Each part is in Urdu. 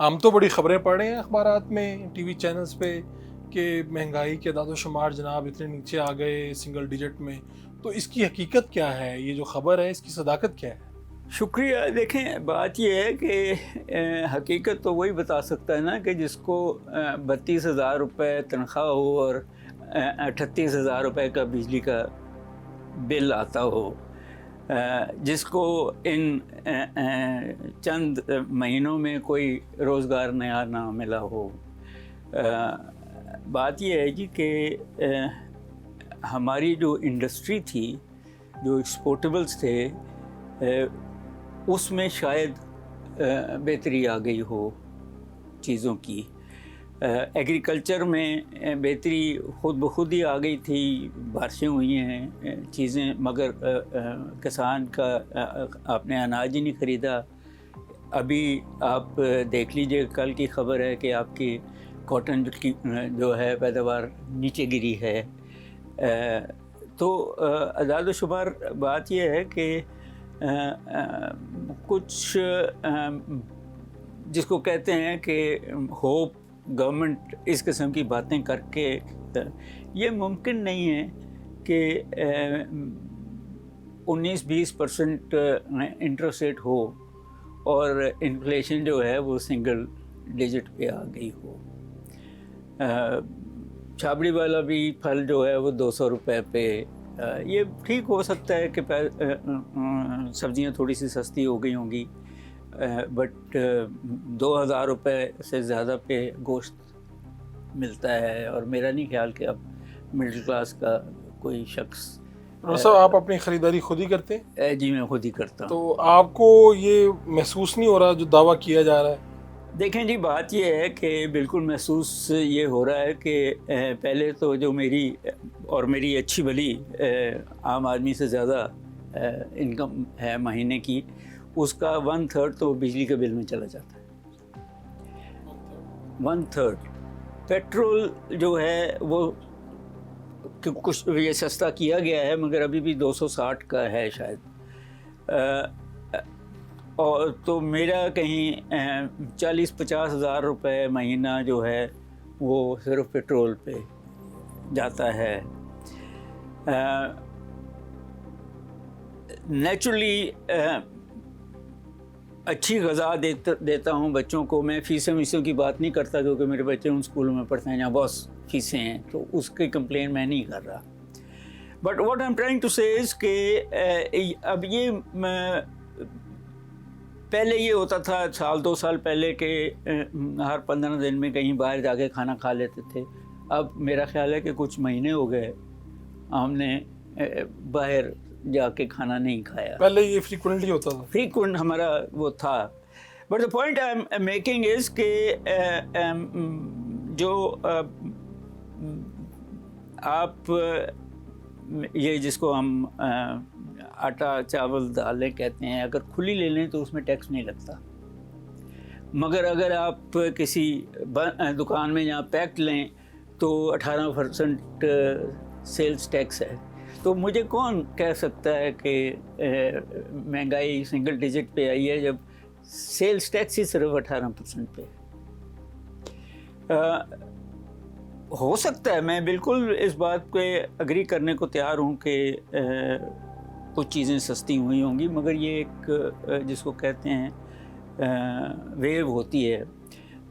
ہم تو بڑی خبریں پڑھ رہے ہیں اخبارات میں، ٹی وی چینلز پہ، کہ مہنگائی کے اعداد و شمار جناب اتنے نیچے آ گئے سنگل ڈیجٹ میں. تو اس کی حقیقت کیا ہے؟ یہ جو خبر ہے اس کی صداقت کیا ہے؟ شکریہ. دیکھیں، بات یہ ہے کہ حقیقت تو وہی بتا سکتا ہے نا کہ جس کو 32,000 روپے تنخواہ ہو اور 38,000 روپے کا بجلی کا بل آتا ہو، جس کو ان چند مہینوں میں کوئی روزگار نیا نہ ملا ہو. بات یہ ہے جی کہ ہماری جو انڈسٹری تھی، جو ایکسپورٹیبلز تھے، اس میں شاید بہتری آ گئی ہو چیزوں کی. ایگریکلچر میں بہتری خود بخود ہی آ گئی تھی، بارشیں ہوئی ہیں چیزیں، مگر کسان کا آپ نے اناج ہی نہیں خریدا. ابھی آپ دیکھ لیجئے، کل کی خبر ہے کہ آپ کی کاٹن کی جو ہے پیداوار نیچے گری ہے. تو اعداد و شمار بات یہ ہے کہ کچھ جس کو کہتے ہیں کہ ہوپ، گورنمنٹ اس قسم کی باتیں کر کے، یہ ممکن نہیں ہے کہ 19-20% انٹرسٹ ریٹ ہو اور انفلیشن جو ہے وہ سنگل ڈیجٹ پہ آ گئی ہو. چھابڑی والا بھی پھل جو ہے وہ 200 روپے پہ. یہ ٹھیک ہو سکتا ہے کہ سبزیاں تھوڑی سی سستی ہو گئی ہوں گی، بٹ 2,000 روپے سے زیادہ پہ گوشت ملتا ہے، اور میرا نہیں خیال کہ اب مڈل کلاس کا کوئی شخص. صاحب، آپ اپنی خریداری خود ہی کرتے ہیں؟ جی میں خود ہی کرتا ہوں. تو آپ کو یہ محسوس نہیں ہو رہا جو دعویٰ کیا جا رہا ہے؟ دیکھیں جی، بات یہ ہے کہ بالکل محسوس یہ ہو رہا ہے کہ پہلے تو جو میری اچھی بھلی عام آدمی سے زیادہ انکم ہے مہینے کی، اس کا 1/3 تو بجلی کے بل میں چلا جاتا ہے. 1/3. پیٹرول جو ہے وہ کچھ یہ سستا کیا گیا ہے، مگر ابھی بھی 260 کا ہے شاید. اور تو میرا کہیں 40-50 ہزار روپے مہینہ جو ہے وہ صرف پیٹرول پہ جاتا ہے. نیچرلی اچھی غذا دیتا ہوں بچوں کو. میں فیسوں کی بات نہیں کرتا، کیونکہ میرے بچے ان اسکولوں میں پڑھتے ہیں جہاں بہت فیسیں ہیں، تو اس کی کمپلین میں نہیں کر رہا. But what I am trying to say is کہ اب یہ پہلے یہ ہوتا تھا 1-2 سال پہلے کہ ہر 15 دن میں کہیں باہر جا کے کھانا کھا لیتے تھے. اب میرا خیال ہے کہ کچھ مہینے ہو گئے ہم نے باہر جا کے کھانا نہیں کھایا. پہلے یہ فریکوینٹلی ہوتا تھا، فریکوینٹ ہمارا وہ تھا. But the point I am making is کہ جو آپ یہ جس کو ہم آٹا چاول دالیں کہتے ہیں، اگر کھلی لے لیں تو اس میں ٹیکس نہیں لگتا، مگر اگر آپ کسی دکان میں یہاں پیکٹ لیں تو 18% سیلز ٹیکس ہے. تو مجھے کون کہہ سکتا ہے کہ مہنگائی سنگل ڈیجٹ پہ آئی ہے جب سیلز ٹیکس ہی صرف 18% پہ. ہو سکتا ہے، میں بالکل اس بات پہ اگری کرنے کو تیار ہوں کہ کچھ چیزیں سستی ہوئی ہوں گی، مگر یہ ایک جس کو کہتے ہیں ویو ہوتی ہے.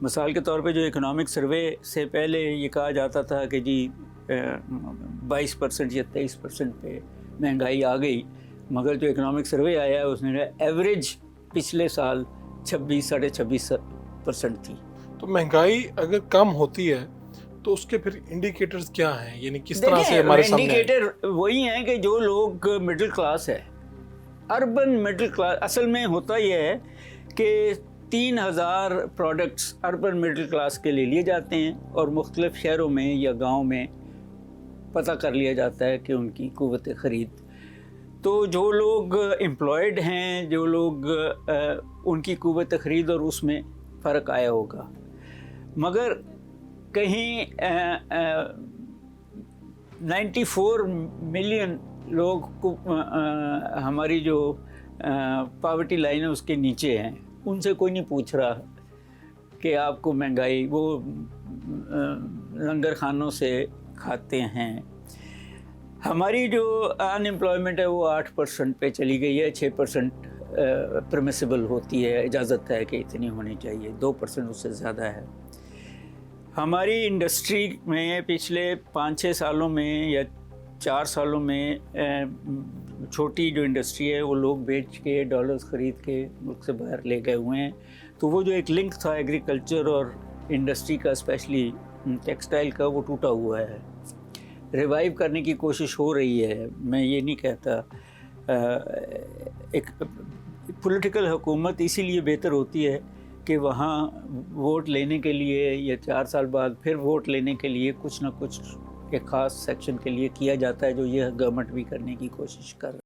مثال کے طور پہ جو اکنامک سروے سے پہلے یہ کہا جاتا تھا کہ جی 22% یا 23% پہ مہنگائی آ گئی، مگر جو اکنامک سروے آیا ہے اس نے ایوریج پچھلے سال 26-26.5% تھی. تو مہنگائی اگر کم ہوتی ہے تو اس کے پھر انڈیکیٹرز کیا ہیں؟ یعنی کس طرح سے ہمارے سامنے انڈیکیٹر وہی ہیں کہ جو لوگ مڈل کلاس ہے، اربن مڈل کلاس. اصل میں ہوتا یہ ہے کہ 3,000 پروڈکٹس اربن مڈل کلاس کے لیے جاتے ہیں، اور مختلف شہروں میں یا گاؤں میں پتہ کر لیا جاتا ہے کہ ان کی قوت خرید. تو جو لوگ امپلائڈ ہیں، جو لوگ ان کی قوت خرید اور اس میں فرق آیا ہوگا. مگر کہیں 94 ملین لوگ کو ہماری جو پاورٹی لائن ہے اس کے نیچے ہیں. ان سے کوئی نہیں پوچھ رہا کہ آپ کو مہنگائی وہ لنگر خانوں سے کھاتے ہیں. ہماری جو ان امپلائمنٹ ہے وہ 8% پہ چلی گئی ہے. 6% پرمیسیبل ہوتی ہے, اجازت ہے کہ اتنی ہونی چاہیے, 2% اس سے زیادہ ہے. ہماری انڈسٹری میں پچھلے 5-6 سالوں میں یا 4 سالوں میں چھوٹی جو انڈسٹری ہے وہ لوگ بیچ کے ڈالرز خرید کے ملک سے باہر لے گئے ہوئے ہیں. تو وہ جو ایک لنک تھا ایگریکلچر اور انڈسٹری کا, اسپیشلی ٹیکسٹائل کا, وہ ٹوٹا ہوا ہے. ریوائیو کرنے کی کوشش ہو رہی ہے, میں یہ نہیں کہتا. ایک پولیٹیکل حکومت اسی لیے بہتر ہوتی ہے کہ وہاں ووٹ لینے کے لیے یا 4 سال بعد پھر ووٹ لینے کے لیے کچھ نہ کچھ ایک خاص سیکشن کے لیے کیا جاتا ہے, جو یہ گورنمنٹ بھی کرنے کی کوشش کر رہی ہے.